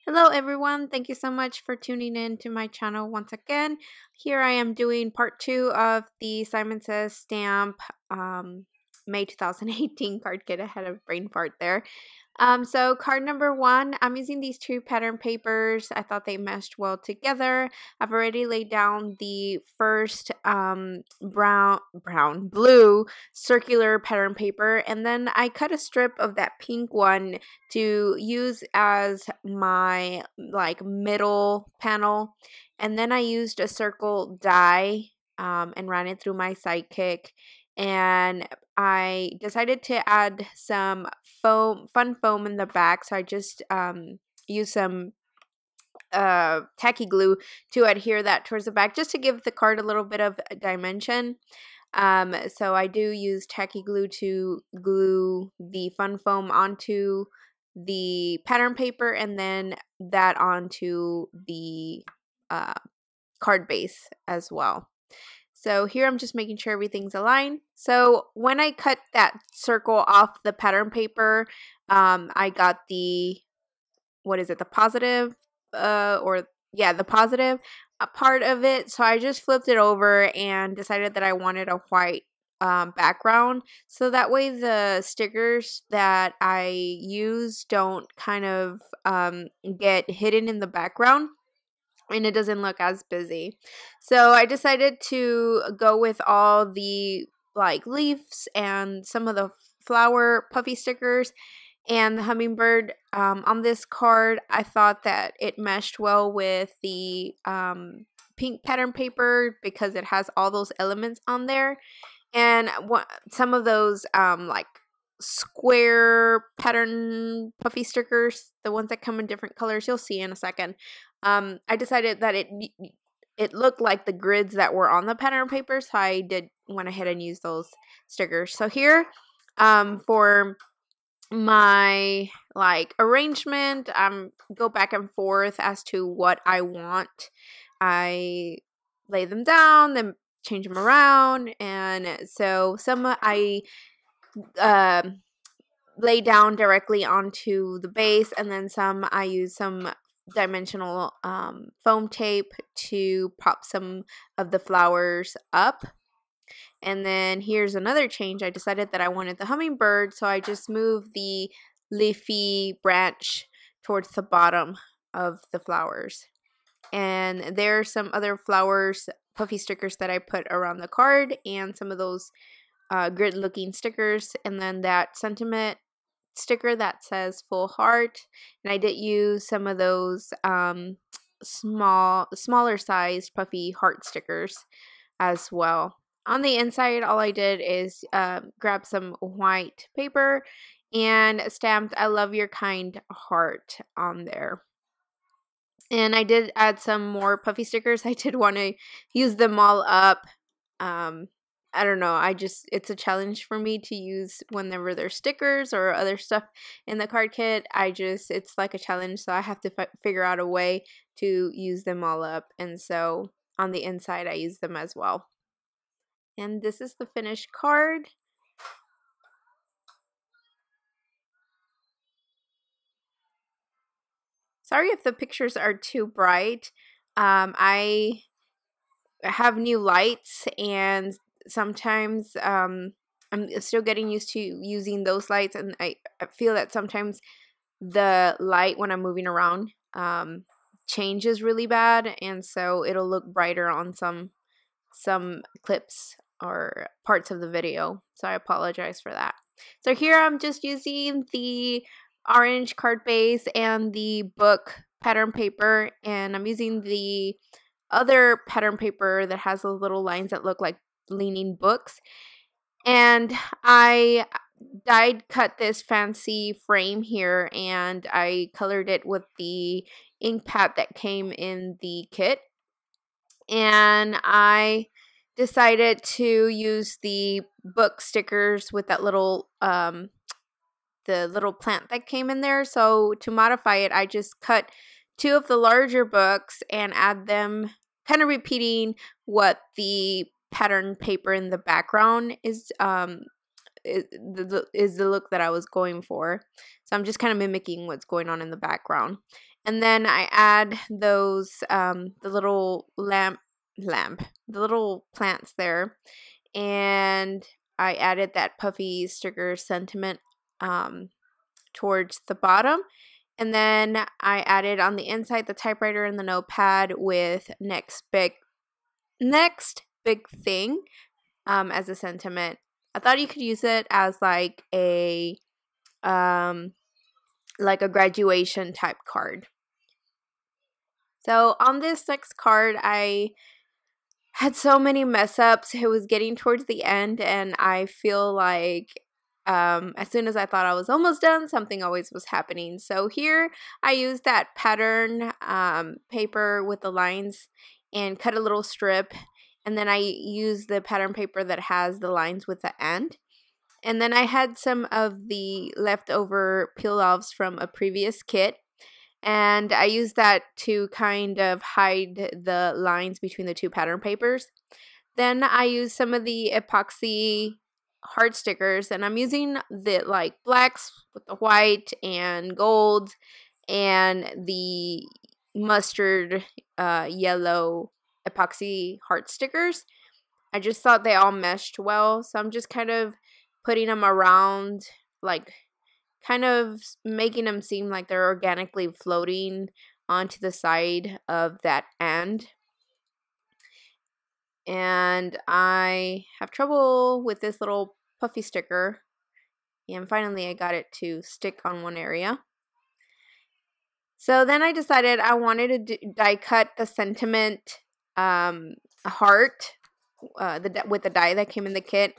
Hello everyone, thank you so much for tuning in to my channel once again. Here I am doing part 2 of the Simon Says Stamp May 2018 card kit. I had a brain fart there. So card number 1, I'm using these two pattern papers. I thought they meshed well together. I've already laid down the first blue circular pattern paper, and then I cut a strip of that pink one to use as my middle panel, and then I used a circle die and ran it through my Sidekick, and I decided to add some fun foam in the back, so I just used some tacky glue to adhere that towards the back just to give the card a little bit of dimension. So I do use tacky glue to glue the fun foam onto the pattern paper and then that onto the card base as well. So here I'm just making sure everything's aligned. So when I cut that circle off the pattern paper, I got the, the positive, the positive part of it. So I just flipped it over and decided that I wanted a white background. So that way the stickers that I use don't kind of get hidden in the background, and it doesn't look as busy. So I decided to go with all the leaves and some of the flower puffy stickers and the hummingbird on this card. I thought that it meshed well with the pink pattern paper because it has all those elements on there, and some of those square pattern puffy stickers, the ones that come in different colors, you'll see in a second. I decided that it looked like the grids that were on the pattern paper, so I went ahead and used those stickers. So here, for my arrangement, go back and forth as to what I want. I lay them down, then change them around, and so some I lay down directly onto the base, and then some I use some dimensional foam tape to prop some of the flowers up. And then here's another change. I decided that I wanted the hummingbird, so I just moved the leafy branch towards the bottom of the flowers. And there are some other flowers, puffy stickers that I put around the card, and some of those grid looking stickers, and then that sentiment sticker that says full heart. And I did use some of those smaller sized puffy heart stickers as well. On the inside, all I did is grab some white paper and stamped "I love your kind" heart on there. And I did add some more puffy stickers. I did want to use them all up. I don't know, it's a challenge for me to use whenever there's stickers or other stuff in the card kit. It's like a challenge, so I have to figure out a way to use them all up. And so on the inside, I use them as well. And this is the finished card. Sorry if the pictures are too bright. I have new lights, and sometimes I'm still getting used to using those lights, and I feel that sometimes the light when I'm moving around changes really bad, and so it'll look brighter on some clips or parts of the video, so I apologize for that. So here I'm just using the orange card base and the book pattern paper, and I'm using the other pattern paper that has those little lines that look like leaning books. And I died cut this fancy frame here, and I colored it with the ink pad that came in the kit. And I decided to use the book stickers with that little the little plant that came in there. So to modify it, I just cut two of the larger books and add them, kind of repeating what the pattern paper in the background is the look that I was going for. So I'm just kind of mimicking what's going on in the background. And then I add those, the little the little plants there. And I added that puffy sticker sentiment towards the bottom. And then I added on the inside the typewriter and the notepad with next big thing as a sentiment. I thought you could use it as like a graduation type card. So on this next card, I had so many mess ups. It was getting towards the end, and I feel like as soon as I thought I was almost done, something always was happening. So here I used that pattern paper with the lines and cut a little strip. And then I used the pattern paper that has the lines with the end. And then I had some of the leftover peel-offs from a previous kit. And I used that to kind of hide the lines between the two pattern papers. Then I used some of the epoxy heart stickers, and I'm using the like blacks with the white and gold and the mustard yellow epoxy heart stickers. I just thought they all meshed well, so I'm just kind of putting them around, like kind of making them seem like they're organically floating onto the side of that end. And I have trouble with this little puffy sticker, and finally I got it to stick on one area. So then I decided I wanted to die cut the sentiment heart with the die that came in the kit.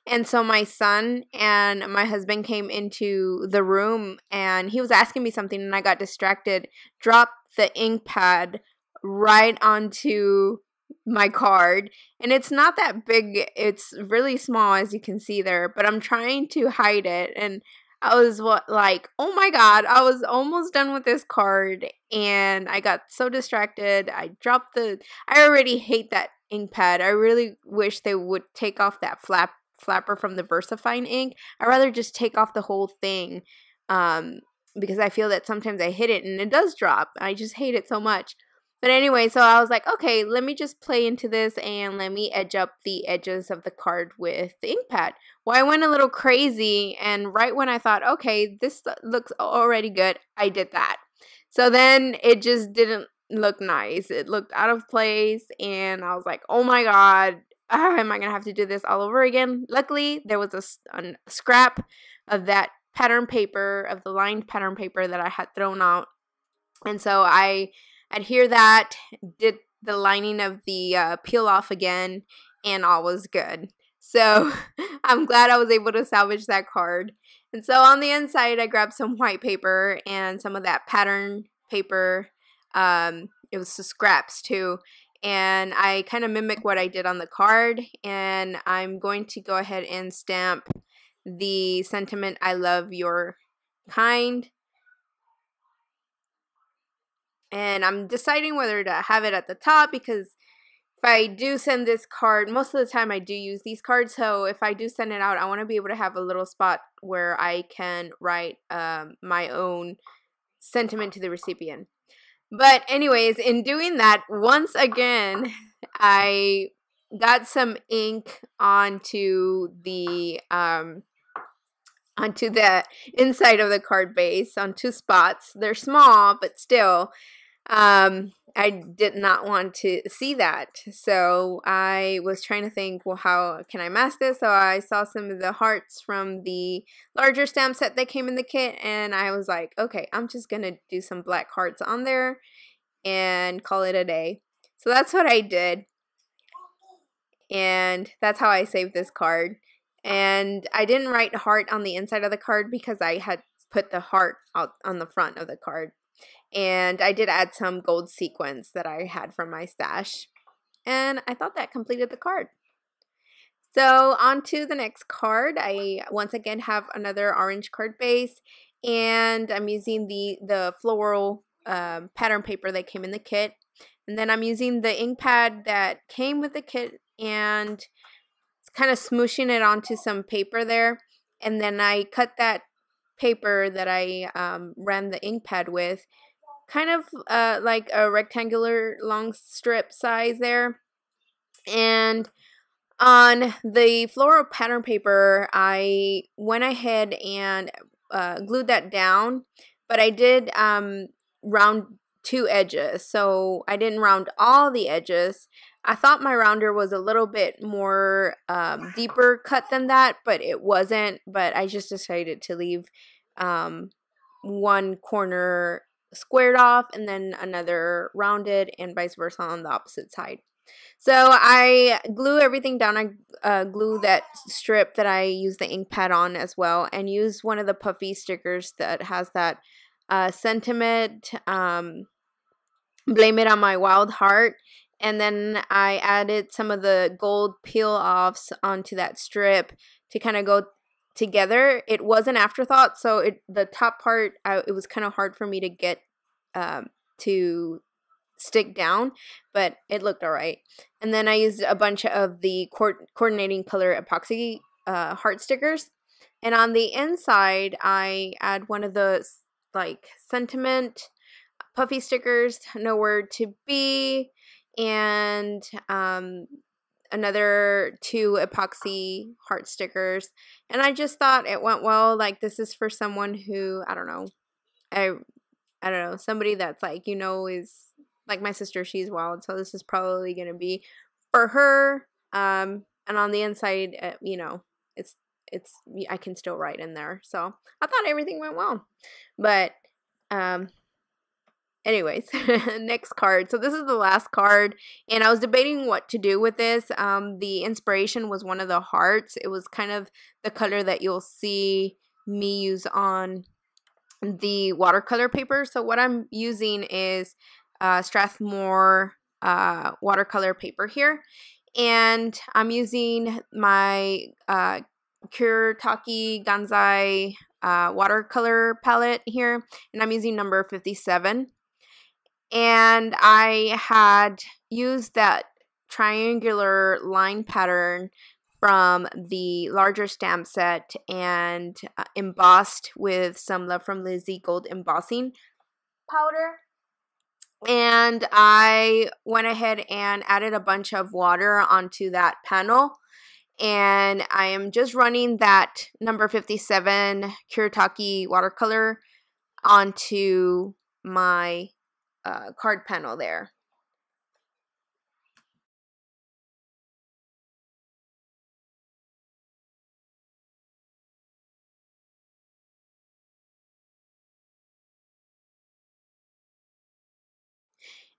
And so my son and my husband came into the room, and he was asking me something, and I got distracted, dropped the ink pad right onto my card. And it's not that big, it's really small, as you can see there, but I'm trying to hide it. And I was like, oh my god, I was almost done with this card, and I got so distracted. I already hate that ink pad. I really wish they would take off that flapper from the VersaFine ink. I'd rather just take off the whole thing, because I feel that sometimes I hit it and it does drop. I just hate it so much. But anyway, so I was like, okay, let me just play into this and let me edge up the edges of the card with the ink pad. Well, I went a little crazy, and right when I thought, okay, this looks already good, I did that. So then it just didn't look nice. It looked out of place, and I was like, oh my god, am I going to have to do this all over again? Luckily, there was a scrap of that pattern paper, of the lined pattern paper that I had thrown out. And so I adhered that, did the lining of the peel off again, and all was good. So I'm glad I was able to salvage that card. And so on the inside, I grabbed some white paper and some of that pattern paper. It was the scraps too. And I kind of mimic what I did on the card. And I'm going to go ahead and stamp the sentiment, I love your kind. And I'm deciding whether to have it at the top, because if I do send this card, most of the time I do use these cards, so if I do send it out, I want to be able to have a little spot where I can write my own sentiment to the recipient. But anyways, in doing that, once again, I got some ink onto the inside of the card base on two spots. They're small, but still. I did not want to see that. So I was trying to think, well, how can I mask this? So I saw some of the hearts from the larger stamp set that came in the kit, and I was like, okay, I'm just going to do some black hearts on there and call it a day. So that's what I did. And that's how I saved this card. And I didn't write heart on the inside of the card because I had put the heart out on the front of the card. And I did add some gold sequins that I had from my stash. And I thought that completed the card. So on to the next card. I once again have another orange card base. And I'm using the floral pattern paper that came in the kit. And then I'm using the ink pad that came with the kit and kind of smooshing it onto some paper there. And then I cut that paper that I ran the ink pad with, kind of like a rectangular long strip size there. And on the floral pattern paper, I went ahead and glued that down, but I did round 2 edges, so I didn't round all the edges. I thought my rounder was a little bit more deeper cut than that, but it wasn't. But I just decided to leave one corner squared off and then another rounded, and vice versa on the opposite side. So I glue everything down. I glue that strip that I use the ink pad on as well, and use one of the puffy stickers that has that sentiment, blame it on my wild heart. And then I added some of the gold peel offs onto that strip to kind of go together. It was an afterthought, so the top part, it was kind of hard for me to get to stick down, but it looked all right. And then I used a bunch of the coordinating color epoxy heart stickers, and on the inside I add one of the like sentiment puffy stickers, nowhere to be, and another 2 epoxy heart stickers. And I just thought it went well. Like, this is for someone who, I don't know, somebody that's like, is like my sister. She's wild, so this is probably gonna be for her. And on the inside, it's I can still write in there. So I thought everything went well. But anyways, next card. So this is the last card, and I was debating what to do with this. The inspiration was one of the hearts. It was kind of the color that you'll see me use on the watercolor paper. So what I'm using is Strathmore watercolor paper here, and I'm using my Kuretake Ganzai watercolor palette here, and I'm using number 57. And I had used that triangular line pattern from the larger stamp set and embossed with some Love from Lizzie gold embossing powder. And I went ahead and added a bunch of water onto that panel. And I am just running that number 57 Kuretake watercolor onto my card panel there.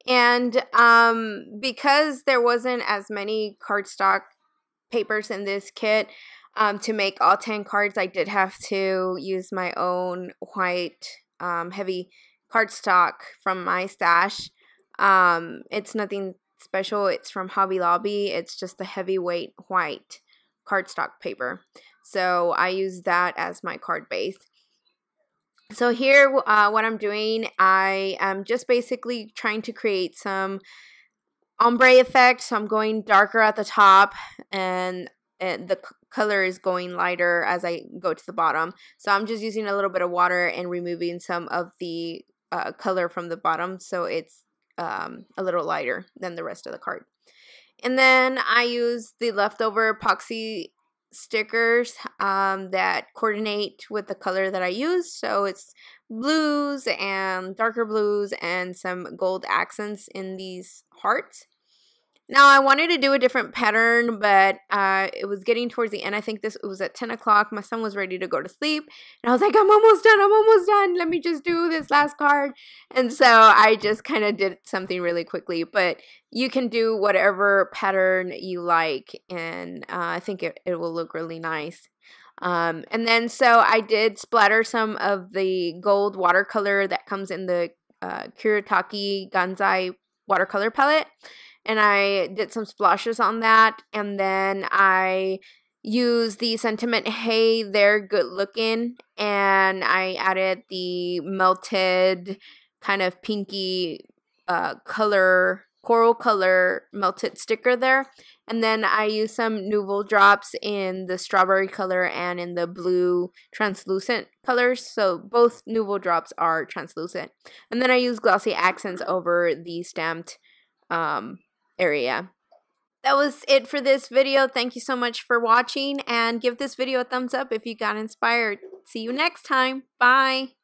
And because there wasn't as many cardstock papers in this kit, to make all 10 cards, I did have to use my own white heavy cardstock from my stash. It's nothing special. It's from Hobby Lobby. It's just a heavyweight white cardstock paper. So I use that as my card base. So here, what I'm doing, I am just basically trying to create some ombre effect. So I'm going darker at the top, and the color is going lighter as I go to the bottom. So I'm just using a little bit of water and removing some of the color from the bottom, so it's a little lighter than the rest of the card. And then I use the leftover epoxy stickers that coordinate with the color that I use. So it's blues and darker blues and some gold accents in these hearts. Now, I wanted to do a different pattern, but it was getting towards the end. I think it was at 10 o'clock. My son was ready to go to sleep. And I was like, I'm almost done. Let me just do this last card. And so I just kind of did something really quickly. But you can do whatever pattern you like. And I think it will look really nice. And then so I did splatter some of the gold watercolor that comes in the Kuretake Ganzai watercolor palette. And I did some splashes on that. And then I used the sentiment, hey, they're good looking. And I added the melted kind of pinky color coral color melted sticker there. And then I use some Nuvo drops in the strawberry color and in the blue translucent colors. So both Nuvo drops are translucent. And then I use glossy accents over the stamped area. That was it for this video. Thank you so much for watching, and give this video a thumbs up if you got inspired. See you next time. Bye.